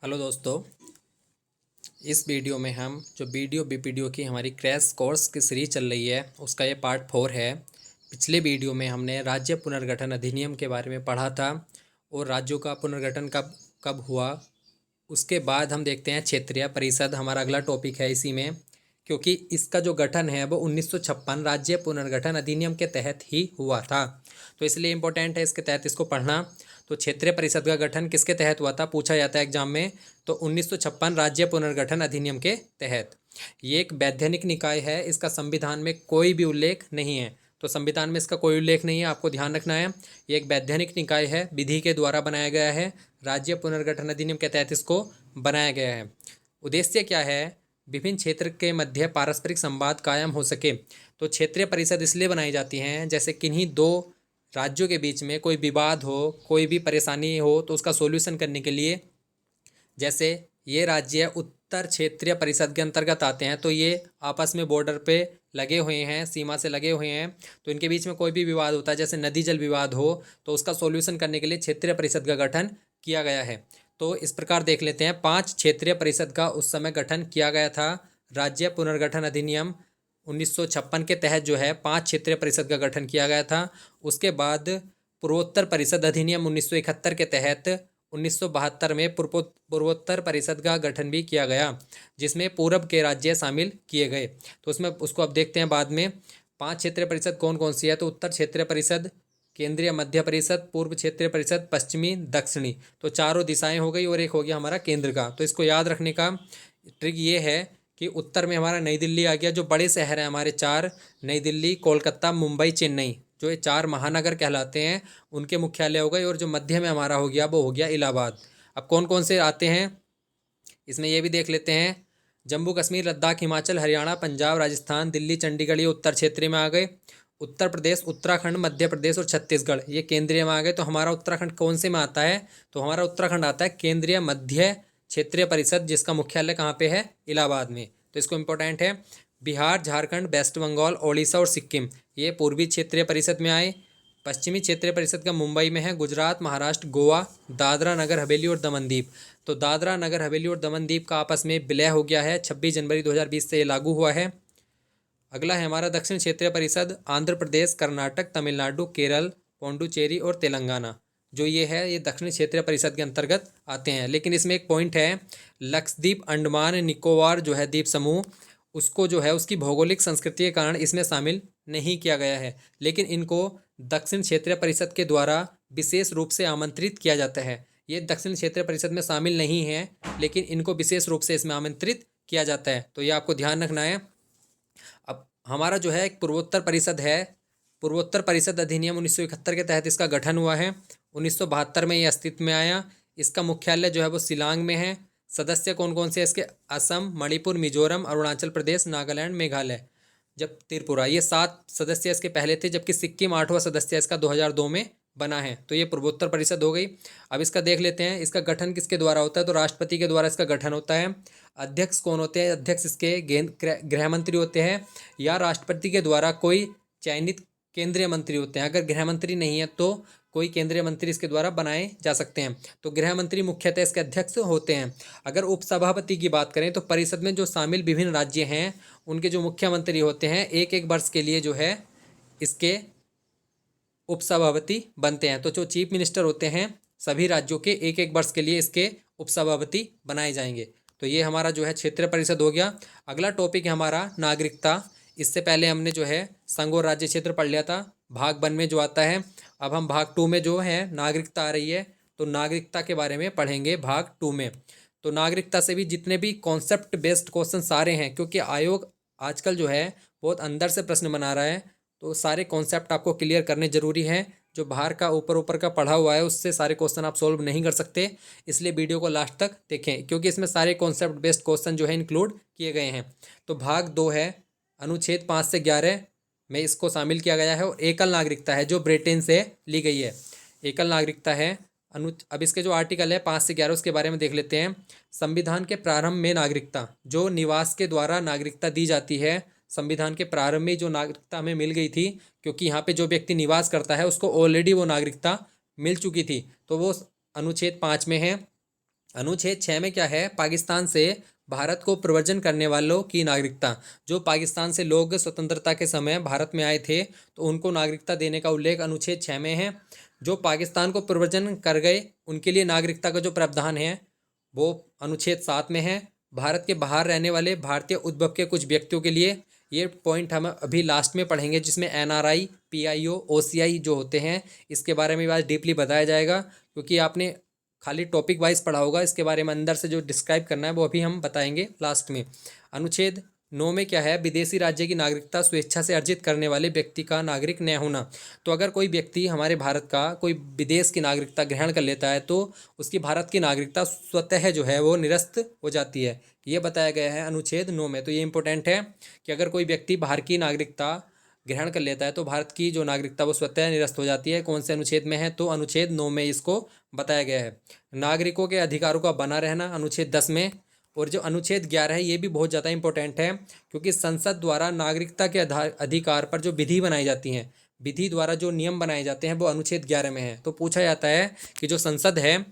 Hello दोस्तों। इस video में हम जो बीडीओ बीपीडीओ की हमारी क्रैश कोर्स की सीरीज चल रही है उसका ये पार्ट 4 है। पिछले वीडियो में हमने राज्य पुनर्गठन अधिनियम के बारे में पढ़ा था और राज्यों का पुनर्गठन कब कब हुआ। उसके बाद हम देखते हैं क्षेत्रीय परिषद हमारा अगला टॉपिक है इसी में, क्योंकि इसका जो गठन है वो 1956 राज्य पुनर्गठन अधिनियम के तहत ही हुआ था, तो इसलिए इम्पोर्टेंट है इसके तहत इसको पढ़ना। तो क्षेत्रीय परिषद का गठन किसके तहत हुआ था पूछा जाता है एग्जाम में, तो 1956 राज्य पुनर्गठन अधिनियम के तहत। ये एक वैधानिक निकाय है, इसका संविधान में कोई भी उल्लेख नहीं है, तो संविधान में इसका कोई उल्लेख नहीं है, आपको ध्यान रखना है। ये एक वैधानिक निकाय है, विधि के द्वारा बनाया गया है, राज्य पुनर्गठन अधिनियम के तहत इसको बनाया गया है। उद्देश्य क्या है? विभिन्न क्षेत्र के मध्य पारस्परिक संवाद कायम हो सके। तो क्षेत्रीय परिषद इसलिए बनाई जाती हैं जैसे किन्हीं दो राज्यों के बीच में कोई विवाद हो, कोई भी परेशानी हो तो उसका सॉल्यूशन करने के लिए, जैसे ये राज्य उत्तर क्षेत्रीय परिषद के अंतर्गत आते हैं तो ये आपस में बॉर्डर पे लगे हुए हैं, सीमा से लगे हुए हैं, तो इनके बीच में कोई भी विवाद होता है जैसे नदी जल विवाद हो तो उसका सॉल्यूशन करने के लिए क्षेत्रीय परिषद का गठन किया गया है। तो इस प्रकार देख लेते हैं, 5 क्षेत्रीय परिषद का उस समय गठन किया गया था। राज्य पुनर्गठन अधिनियम 1956 के तहत जो है 5 क्षेत्रीय परिषद का गठन किया गया था। उसके बाद पूर्वोत्तर परिषद अधिनियम 1971 के तहत 1972 में पूर्वोत्तर परिषद का गठन भी किया गया, जिसमें पूर्व के राज्य शामिल किए गए। तो उसमें उसको अब देखते हैं बाद में। 5 क्षेत्रीय परिषद कौन कौन सी है? तो उत्तर क्षेत्रीय परिषद, केंद्रीय मध्य परिषद, पूर्व क्षेत्रीय परिषद, पश्चिमी, दक्षिणी, तो चारों दिशाएं हो गई और एक हो गया हमारा केंद्र का। तो इसको याद रखने का ट्रिक ये है कि उत्तर में हमारा नई दिल्ली आ गया, जो बड़े शहर हैं हमारे 4, नई दिल्ली, कोलकाता, मुंबई, चेन्नई, जो ये 4 महानगर कहलाते हैं, उनके मुख्यालय हो गए। और जो मध्य में हमारा हो गया वो हो गया इलाहाबाद। अब कौन कौन से आते हैं इसमें ये भी देख लेते हैं। जम्मू कश्मीर, लद्दाख, हिमाचल, हरियाणा, पंजाब, राजस्थान, दिल्ली, चंडीगढ़ ये उत्तर क्षेत्र में आ गए। उत्तर प्रदेश, उत्तराखंड, मध्य प्रदेश और छत्तीसगढ़ ये केंद्रीय में आ गए। तो हमारा उत्तराखंड कौन से में आता है? तो हमारा उत्तराखंड आता है केंद्रीय मध्य क्षेत्रीय परिषद, जिसका मुख्यालय कहाँ पे है? इलाहाबाद में। तो इसको इम्पोर्टेंट है। बिहार, झारखंड, वेस्ट बंगाल, ओडिशा और सिक्किम ये पूर्वी क्षेत्रीय परिषद में आए। पश्चिमी क्षेत्रीय परिषद का मुंबई में है। गुजरात, महाराष्ट्र, गोवा, दादरा नगर हवेली और दमन दीव, तो दादरा नगर हवेली और दमन दीव का आपस में विलय हो गया है, 26 जनवरी 2020 से ये लागू हुआ है। अगला है हमारा दक्षिण क्षेत्रीय परिषद, आंध्र प्रदेश, कर्नाटक, तमिलनाडु, केरल, पौंडुचेरी और तेलंगाना, जो ये है ये दक्षिण क्षेत्रीय परिषद के अंतर्गत आते हैं। लेकिन इसमें एक पॉइंट है, लक्षद्वीप, अंडमान निकोबार जो है द्वीप समूह, उसको जो है उसकी भौगोलिक संस्कृति के कारण इसमें शामिल नहीं किया गया है, लेकिन इनको दक्षिण क्षेत्रीय परिषद के द्वारा विशेष रूप से आमंत्रित किया जाता है। ये दक्षिण क्षेत्रीय परिषद में शामिल नहीं है, लेकिन इनको विशेष रूप से इसमें आमंत्रित किया जाता है, तो ये आपको ध्यान रखना है। अब हमारा जो है एक पूर्वोत्तर परिषद है। पूर्वोत्तर परिषद अधिनियम 1971 के तहत इसका गठन हुआ है। 1972 में ये अस्तित्व में आया। इसका मुख्यालय जो है वो शिलांग में है। सदस्य कौन कौन से इसके? असम, मणिपुर, मिजोरम, अरुणाचल प्रदेश, नागालैंड, मेघालय, जब त्रिपुरा, ये 7 सदस्य इसके पहले थे, जबकि सिक्किम 8वां सदस्य इसका 2002 में बना है। तो ये पूर्वोत्तर परिषद हो गई। अब इसका देख लेते हैं, इसका गठन किसके द्वारा होता है? तो राष्ट्रपति के द्वारा इसका गठन होता है। अध्यक्ष कौन होते हैं? अध्यक्ष इसके गृह मंत्री होते हैं, या राष्ट्रपति के द्वारा कोई चयनित केंद्रीय मंत्री होते हैं। अगर गृह मंत्री नहीं है तो कोई केंद्रीय मंत्री इसके द्वारा बनाए जा सकते हैं। तो गृह मंत्री मुख्यतः इसके अध्यक्ष होते हैं। अगर उपसभापति की बात करें तो परिषद में जो शामिल विभिन्न राज्य हैं उनके जो मुख्यमंत्री होते हैं एक एक वर्ष के लिए जो है इसके उपसभापति बनते हैं। तो जो चीफ मिनिस्टर होते हैं सभी राज्यों के एक एक वर्ष के लिए इसके उपसभापति बनाए जाएंगे। तो ये हमारा जो है क्षेत्रीय परिषद हो गया। अगला टॉपिक है हमारा नागरिकता। इससे पहले हमने जो है संघ और राज्य क्षेत्र पढ़ लिया था, भाग 1 में जो आता है। अब हम भाग 2 में जो है नागरिकता आ रही है, तो नागरिकता के बारे में पढ़ेंगे भाग 2 में। तो नागरिकता से भी जितने भी कॉन्सेप्ट बेस्ड क्वेश्चन सारे हैं, क्योंकि आयोग आजकल जो है बहुत अंदर से प्रश्न बना रहा है, तो सारे कॉन्सेप्ट आपको क्लियर करने ज़रूरी हैं। जो बाहर का ऊपर ऊपर का पढ़ा हुआ है उससे सारे क्वेश्चन आप सोल्व नहीं कर सकते, इसलिए वीडियो को लास्ट तक देखें, क्योंकि इसमें सारे कॉन्सेप्ट बेस्ड क्वेश्चन जो है इंक्लूड किए गए हैं। तो भाग 2 है, अनुच्छेद 5 से 11 में इसको शामिल किया गया है। और एकल नागरिकता है जो ब्रिटेन से ली गई है, एकल नागरिकता है। अब इसके जो आर्टिकल है 5 से 11 उसके बारे में देख लेते हैं। संविधान के प्रारंभ में नागरिकता, जो निवास के द्वारा नागरिकता दी जाती है, संविधान के प्रारंभ में जो नागरिकता हमें मिल गई थी, क्योंकि यहाँ पे जो व्यक्ति निवास करता है उसको ऑलरेडी वो नागरिकता मिल चुकी थी, तो वो अनुच्छेद 5 में है। अनुच्छेद 6 में क्या है, पाकिस्तान से भारत को प्रव्रजन करने वालों की नागरिकता। जो पाकिस्तान से लोग स्वतंत्रता के समय भारत में आए थे तो उनको नागरिकता देने का उल्लेख अनुच्छेद 6 में है। जो पाकिस्तान को प्रव्रजन कर गए उनके लिए नागरिकता का जो प्रावधान है वो अनुच्छेद 7 में है। भारत के बाहर रहने वाले भारतीय उद्भव के कुछ व्यक्तियों के लिए, ये पॉइंट हम अभी लास्ट में पढ़ेंगे, जिसमें एनआरआई, पीआईओ, ओसीआई जो होते हैं इसके बारे में आज डीपली बताया जाएगा, क्योंकि आपने खाली टॉपिक वाइज पढ़ा होगा। इसके बारे में अंदर से जो डिस्क्राइब करना है वो अभी हम बताएंगे लास्ट में। अनुच्छेद 9 में क्या है, विदेशी राज्य की नागरिकता स्वेच्छा से अर्जित करने वाले व्यक्ति का नागरिक न होना। तो अगर कोई व्यक्ति हमारे भारत का कोई विदेश की नागरिकता ग्रहण कर लेता है तो उसकी भारत की नागरिकता स्वतः जो है वो निरस्त हो जाती है। ये बताया गया है अनुच्छेद 9 में। तो ये इंपॉर्टेंट है कि अगर कोई व्यक्ति बाहर की नागरिकता ग्रहण कर लेता है तो भारत की जो नागरिकता वो स्वतः निरस्त हो जाती है। कौन से अनुच्छेद में है, तो अनुच्छेद 9 में इसको बताया गया है। नागरिकों के अधिकारों का बना रहना अनुच्छेद 10 में। और जो अनुच्छेद 11 है ये भी बहुत ज़्यादा इंपॉर्टेंट है, क्योंकि संसद द्वारा नागरिकता के अधिकार पर जो विधि बनाई जाती हैं, विधि द्वारा जो नियम बनाए जाते हैं वो अनुच्छेद 11 में है। तो पूछा जाता है कि जो संसद है,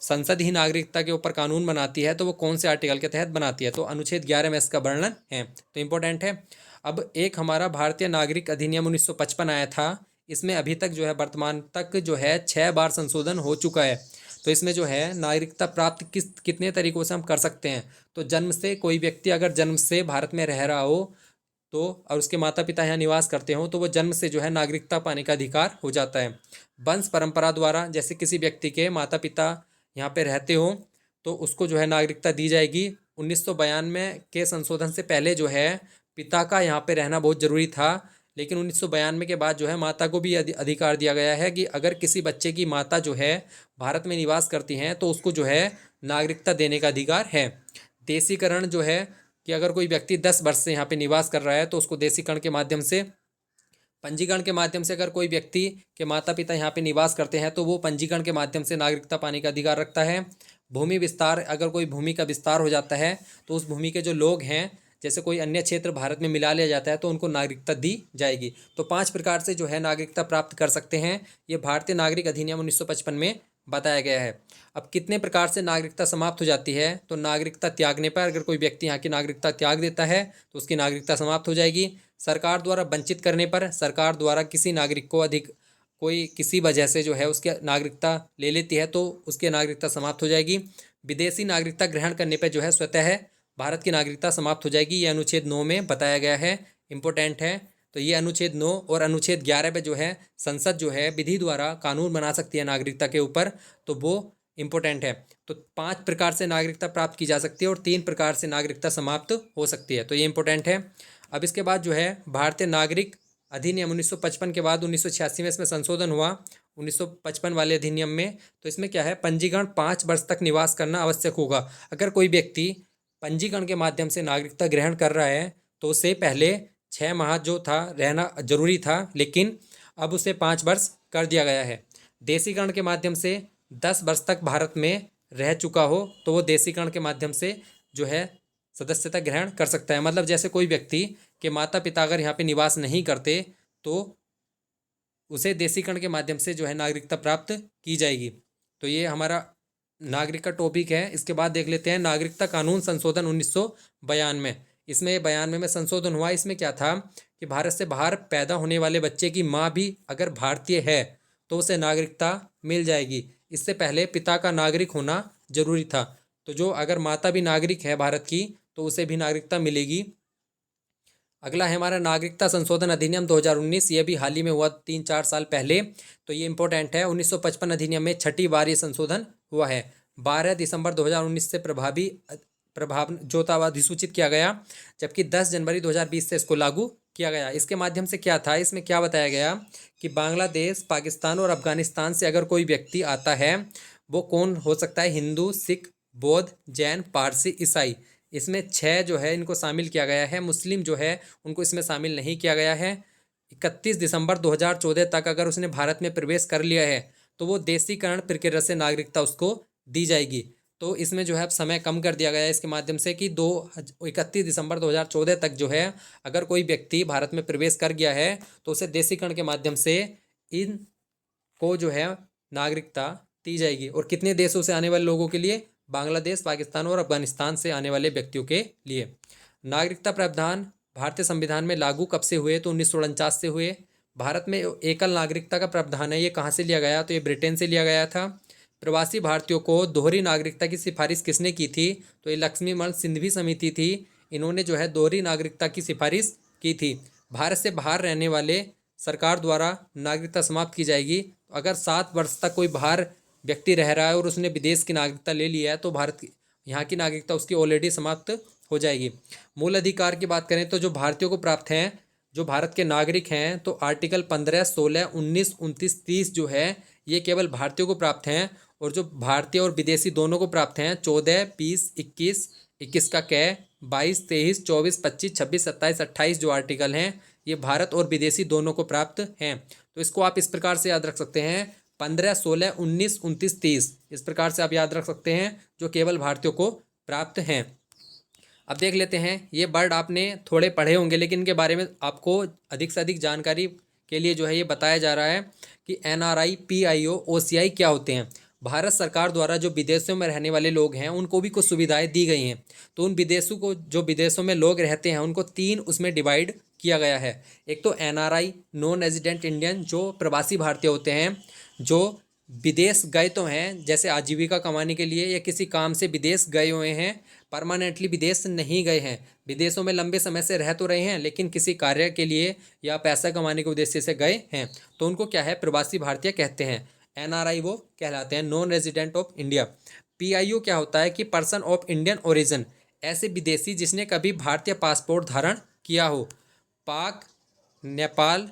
संसद ही नागरिकता के ऊपर कानून बनाती है, तो वो कौन से आर्टिकल के तहत बनाती है, तो अनुच्छेद 11 में इसका वर्णन है। तो इम्पोर्टेंट है। अब एक हमारा भारतीय नागरिक अधिनियम 1955 आया था। इसमें अभी तक जो है वर्तमान तक जो है 6 बार संशोधन हो चुका है। तो इसमें जो है नागरिकता प्राप्त कितने तरीकों से हम कर सकते हैं, तो जन्म से, कोई व्यक्ति अगर जन्म से भारत में रह रहा हो तो और उसके माता पिता यहाँ निवास करते हो तो वो जन्म से जो है नागरिकता पाने का अधिकार हो जाता है। वंश परंपरा द्वारा, जैसे किसी व्यक्ति के माता पिता यहाँ पे रहते हो तो उसको जो है नागरिकता दी जाएगी। 1992 के संशोधन से पहले जो है पिता का यहाँ पे रहना बहुत ज़रूरी था, लेकिन 1992 के बाद जो है माता को भी अधिकार दिया गया है कि अगर किसी बच्चे की माता जो है भारत में निवास करती हैं तो उसको जो है नागरिकता देने का अधिकार है। देशीकरण जो है कि अगर कोई व्यक्ति 10 वर्ष से यहाँ पे निवास कर रहा है तो उसको देशीकरण के माध्यम से, पंजीकरण के माध्यम से अगर कोई व्यक्ति के माता पिता यहाँ पे निवास करते हैं तो वो पंजीकरण के माध्यम से नागरिकता पाने का अधिकार रखता है। भूमि विस्तार, अगर कोई भूमि का विस्तार हो जाता है तो उस भूमि के जो लोग हैं, जैसे कोई अन्य क्षेत्र भारत में मिला लिया जाता है तो उनको नागरिकता दी जाएगी। तो 5 प्रकार से जो है नागरिकता प्राप्त कर सकते हैं। ये भारतीय नागरिक अधिनियम 1955 में बताया गया है। अब कितने प्रकार से नागरिकता समाप्त हो जाती है, तो नागरिकता त्यागने पर, अगर कोई व्यक्ति यहाँ की नागरिकता त्याग देता है तो उसकी नागरिकता समाप्त हो जाएगी। सरकार द्वारा वंचित करने पर, सरकार द्वारा किसी नागरिक को कोई किसी वजह से जो है उसकी नागरिकता ले लेती है तो उसकी नागरिकता समाप्त हो जाएगी। विदेशी नागरिकता ग्रहण करने पर जो है स्वतः भारत की नागरिकता समाप्त हो जाएगी। ये अनुच्छेद 9 में बताया गया है, इम्पोर्टेंट है। तो ये अनुच्छेद 9 और अनुच्छेद 11 पे जो है संसद जो है विधि द्वारा कानून बना सकती है नागरिकता के ऊपर, तो वो इम्पोर्टेंट है। तो 5 प्रकार से नागरिकता प्राप्त की जा सकती है और 3 प्रकार से नागरिकता समाप्त हो सकती है, तो ये इम्पोर्टेंट है। अब इसके बाद जो है भारतीय नागरिक अधिनियम 1955 के बाद 1986 में इसमें संशोधन हुआ 1955 वाले अधिनियम में। तो इसमें क्या है, पंजीकरण 5 वर्ष तक निवास करना आवश्यक होगा। अगर कोई व्यक्ति पंजीकरण के माध्यम से नागरिकता ग्रहण कर रहा है तो उससे पहले 6 माह जो था रहना जरूरी था, लेकिन अब उसे 5 वर्ष कर दिया गया है। देशीकरण के माध्यम से 10 वर्ष तक भारत में रह चुका हो तो वो देशीकरण के माध्यम से जो है सदस्यता ग्रहण कर सकता है। मतलब जैसे कोई व्यक्ति के माता पिता अगर यहाँ पे निवास नहीं करते तो उसे देशीकरण के माध्यम से जो है नागरिकता प्राप्त की जाएगी। तो ये हमारा नागरिक का टॉपिक है। इसके बाद देख लेते हैं नागरिकता कानून संशोधन 1992। इसमें 92 में संशोधन हुआ। इसमें क्या था कि भारत से बाहर पैदा होने वाले बच्चे की माँ भी अगर भारतीय है तो उसे नागरिकता मिल जाएगी। इससे पहले पिता का नागरिक होना जरूरी था। तो जो अगर माता भी नागरिक है भारत की तो उसे भी नागरिकता मिलेगी। अगला है हमारा नागरिकता संशोधन अधिनियम 2019। ये भी हाल ही में हुआ 3-4 साल पहले, तो ये इंपॉर्टेंट है। 1955 अधिनियम में 6ठी बार ये संशोधन हुआ है। 12 दिसंबर 2019 से प्रभाव जो था अधिसूचित किया गया, जबकि 10 जनवरी 2020 से इसको लागू किया गया। इसके माध्यम से क्या था, इसमें क्या बताया गया कि बांग्लादेश, पाकिस्तान और अफगानिस्तान से अगर कोई व्यक्ति आता है, वो कौन हो सकता है, हिंदू, सिख, बौद्ध, जैन, पारसी, ईसाई, इसमें 6 जो है इनको शामिल किया गया है। मुस्लिम जो है उनको इसमें शामिल नहीं किया गया है। 31 दिसंबर 2014 तक अगर उसने भारत में प्रवेश कर लिया है तो वो देशीकरण प्रक्रिया से नागरिकता उसको दी जाएगी। तो इसमें जो है अब समय कम कर दिया गया है इसके माध्यम से कि 31 दिसंबर 2014 तक जो है अगर कोई व्यक्ति भारत में प्रवेश कर गया है तो उसे देशीकरण के माध्यम से इन को जो है नागरिकता दी जाएगी। और कितने देशों से आने वाले लोगों के लिए, बांग्लादेश, पाकिस्तान और अफगानिस्तान से आने वाले व्यक्तियों के लिए। नागरिकता प्रावधान भारतीय संविधान में लागू कब से हुए? तो 1949 से हुए। भारत में एकल नागरिकता का प्रावधान है, ये कहाँ से लिया गया? तो ये ब्रिटेन से लिया गया था। प्रवासी भारतीयों को दोहरी नागरिकता की सिफारिश किसने की थी? तो ये लक्ष्मीमल सिंघवी समिति थी, इन्होंने जो है दोहरी नागरिकता की सिफारिश की थी। भारत से बाहर रहने वाले सरकार द्वारा नागरिकता समाप्त की जाएगी। अगर 7 वर्ष तक कोई बाहर व्यक्ति रह रहा है और उसने विदेश की नागरिकता ले लिया है तो भारत की यहाँ की नागरिकता उसकी ऑलरेडी समाप्त हो जाएगी। मूल अधिकार की बात करें तो जो भारतीयों को प्राप्त हैं, जो भारत के नागरिक हैं, तो आर्टिकल 15, 16, 19, 29, 30 जो है ये केवल भारतीयों को प्राप्त हैं। और जो भारतीय और विदेशी दोनों को प्राप्त हैं 14, 20, 21, 21 का कै, 22, 23, 24, 25, 26, 27, 28 जो आर्टिकल हैं ये भारत और विदेशी दोनों को प्राप्त हैं। तो इसको आप इस प्रकार से याद रख सकते हैं 15, 16, 19, 29, 30 इस प्रकार से आप याद रख सकते हैं जो केवल भारतीयों को प्राप्त हैं। अब देख लेते हैं, ये वर्ड आपने थोड़े पढ़े होंगे लेकिन इनके बारे में आपको अधिक से अधिक जानकारी के लिए जो है ये बताया जा रहा है कि NRI, PIO, OCI क्या होते हैं। भारत सरकार द्वारा जो विदेशों में रहने वाले लोग हैं उनको भी कुछ सुविधाएं दी गई हैं। तो उन विदेशों को, जो विदेशों में लोग रहते हैं उनको 3 उसमें डिवाइड किया गया है। एक तो NRI, नॉन रेजिडेंट इंडियन, जो प्रवासी भारतीय होते हैं, जो विदेश गए तो हैं जैसे आजीविका कमाने के लिए या किसी काम से विदेश गए हुए हैं, परमानेंटली विदेश नहीं गए हैं, विदेशों में लंबे समय से रह तो रहे हैं लेकिन किसी कार्य के लिए या पैसा कमाने के उद्देश्य से गए हैं, तो उनको क्या है, प्रवासी भारतीय कहते हैं। NRI वो कहलाते हैं, non resident of India. PIO क्या होता है कि पर्सन ऑफ इंडियन ओरिजिन, ऐसे विदेशी जिसने कभी भारतीय पासपोर्ट धारण किया हो। पाक, नेपाल,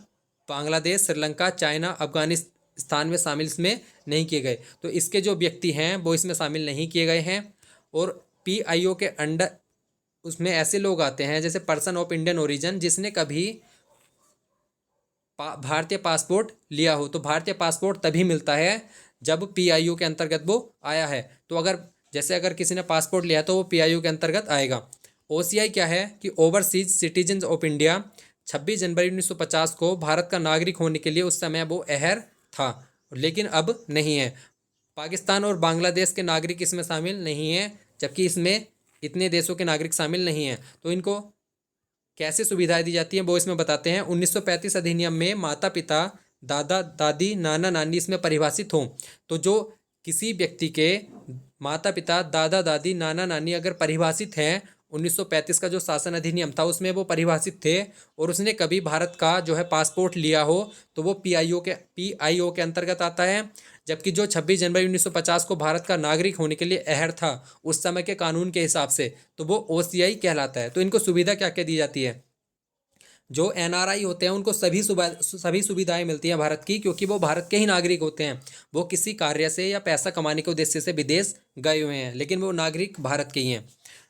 बांग्लादेश, श्रीलंका, चाइना, अफगानिस्तान में शामिल इसमें नहीं किए गए। तो इसके जो व्यक्ति हैं वो इसमें शामिल नहीं किए गए हैं। और PIO के अंडर उसमें ऐसे लोग आते हैं जैसे पर्सन ऑफ इंडियन ओरिजिन जिसने कभी भारतीय पासपोर्ट लिया हो। तो भारतीय पासपोर्ट तभी मिलता है जब PIO के अंतर्गत वो आया है। तो अगर किसी ने पासपोर्ट लिया तो वो PIO के अंतर्गत आएगा। OCI क्या है कि ओवरसीज सिटीजन ऑफ इंडिया, 26 जनवरी 1950 को भारत का नागरिक होने के लिए उस समय वो अहर था लेकिन अब नहीं है। पाकिस्तान और बांग्लादेश के नागरिक इसमें शामिल नहीं हैं, जबकि इसमें इतने देशों के नागरिक शामिल नहीं हैं। तो इनको कैसे सुविधाएं दी जाती हैं वो इसमें बताते हैं। 1935 अधिनियम में माता पिता, दादा दादी, नाना नानी इसमें परिभाषित हों। तो जो किसी व्यक्ति के माता पिता, दादा दादी, नाना नानी अगर परिभाषित हैं, 1935 का जो शासन अधिनियम था उसमें वो परिभाषित थे और उसने कभी भारत का जो है पासपोर्ट लिया हो तो वो PIO के अंतर्गत आता है। जबकि जो 26 जनवरी 1950 को भारत का नागरिक होने के लिए अहर था उस समय के कानून के हिसाब से, तो वो OCI कहलाता है। तो इनको सुविधा क्या क्या दी जाती है? जो NRI होते हैं उनको सभी सुविधाएं मिलती हैं भारत की, क्योंकि वो भारत के ही नागरिक होते हैं। वो किसी कार्य से या पैसा कमाने के उद्देश्य से विदेश गए हुए हैं लेकिन वो नागरिक भारत के ही हैं।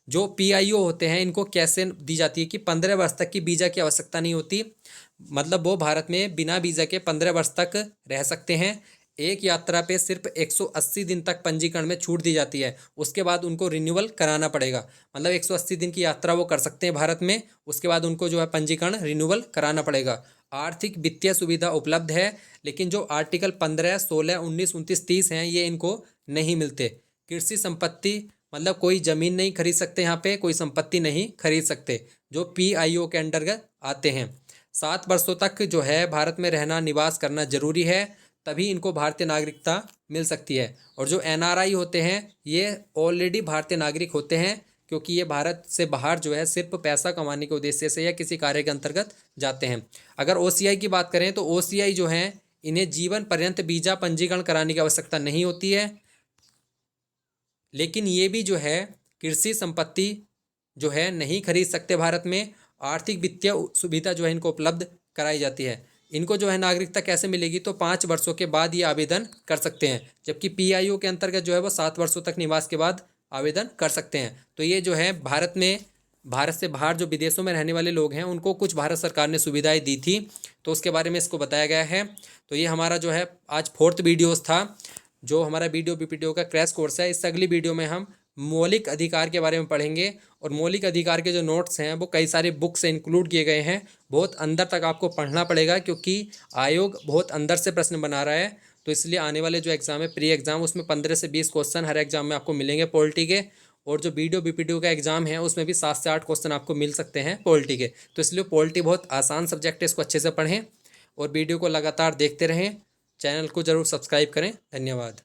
जो PIO होते हैं इनको कैसे दी जाती है कि 15 वर्ष तक की वीज़ा की आवश्यकता नहीं होती, मतलब वो भारत में बिना वीज़ा के 15 वर्ष तक रह सकते हैं। एक यात्रा पे सिर्फ 180 दिन तक पंजीकरण में छूट दी जाती है, उसके बाद उनको रिन्यूअल कराना पड़ेगा। मतलब 180 दिन की यात्रा वो कर सकते हैं भारत में, उसके बाद उनको जो है पंजीकरण रिन्यूअल कराना पड़ेगा। आर्थिक वित्तीय सुविधा उपलब्ध है लेकिन जो आर्टिकल 15, 16, 19, 29, 30 हैं ये इनको नहीं मिलते। कृषि संपत्ति, मतलब कोई ज़मीन नहीं खरीद सकते, यहाँ पे कोई संपत्ति नहीं खरीद सकते जो PIO के अंतर्गत आते हैं। 7 वर्षों तक जो है भारत में रहना, निवास करना जरूरी है, तभी इनको भारतीय नागरिकता मिल सकती है। और जो NRI होते हैं ये ऑलरेडी भारतीय नागरिक होते हैं, क्योंकि ये भारत से बाहर जो है सिर्फ पैसा कमाने के उद्देश्य से या किसी कार्य के अंतर्गत जाते हैं। अगर OCI की बात करें तो OCI जो है इन्हें जीवन पर्यंत वीज़ा पंजीकरण कराने की आवश्यकता नहीं होती है, लेकिन ये भी जो है कृषि संपत्ति जो है नहीं खरीद सकते भारत में। आर्थिक वित्तीय सुविधा जो है इनको उपलब्ध कराई जाती है। इनको जो है नागरिकता कैसे मिलेगी तो 5 वर्षों के बाद ये आवेदन कर सकते हैं, जबकि PIO के अंतर्गत जो है वो 7 वर्षों तक निवास के बाद आवेदन कर सकते हैं। तो ये जो है भारत से बाहर जो विदेशों में रहने वाले लोग हैं उनको कुछ भारत सरकार ने सुविधाएं दी थी, तो उसके बारे में इसको बताया गया है। तो ये हमारा जो है आज 4th वीडियोज़ था, जो हमारा BDO BPDO का क्रैश कोर्स है। इस अगली वीडियो में हम मौलिक अधिकार के बारे में पढ़ेंगे और मौलिक अधिकार के जो नोट्स हैं वो कई सारे बुक से इंक्लूड किए गए हैं। बहुत अंदर तक आपको पढ़ना पड़ेगा क्योंकि आयोग बहुत अंदर से प्रश्न बना रहा है। तो इसलिए आने वाले जो एग्ज़ाम है प्री एग्ज़ाम, उसमें 15 से 20 क्वेश्चन हर एग्ज़ाम में आपको मिलेंगे पॉलिटी के। और जो वीडियो बीपीडीओ का एग्ज़ाम है उसमें भी 7 से 8 क्वेश्चन आपको मिल सकते हैं पॉलिटी के। तो इसलिए पॉलिटी बहुत आसान सब्जेक्ट है, इसको अच्छे से पढ़ें और वीडियो को लगातार देखते रहें। चैनल को ज़रूर सब्सक्राइब करें। धन्यवाद।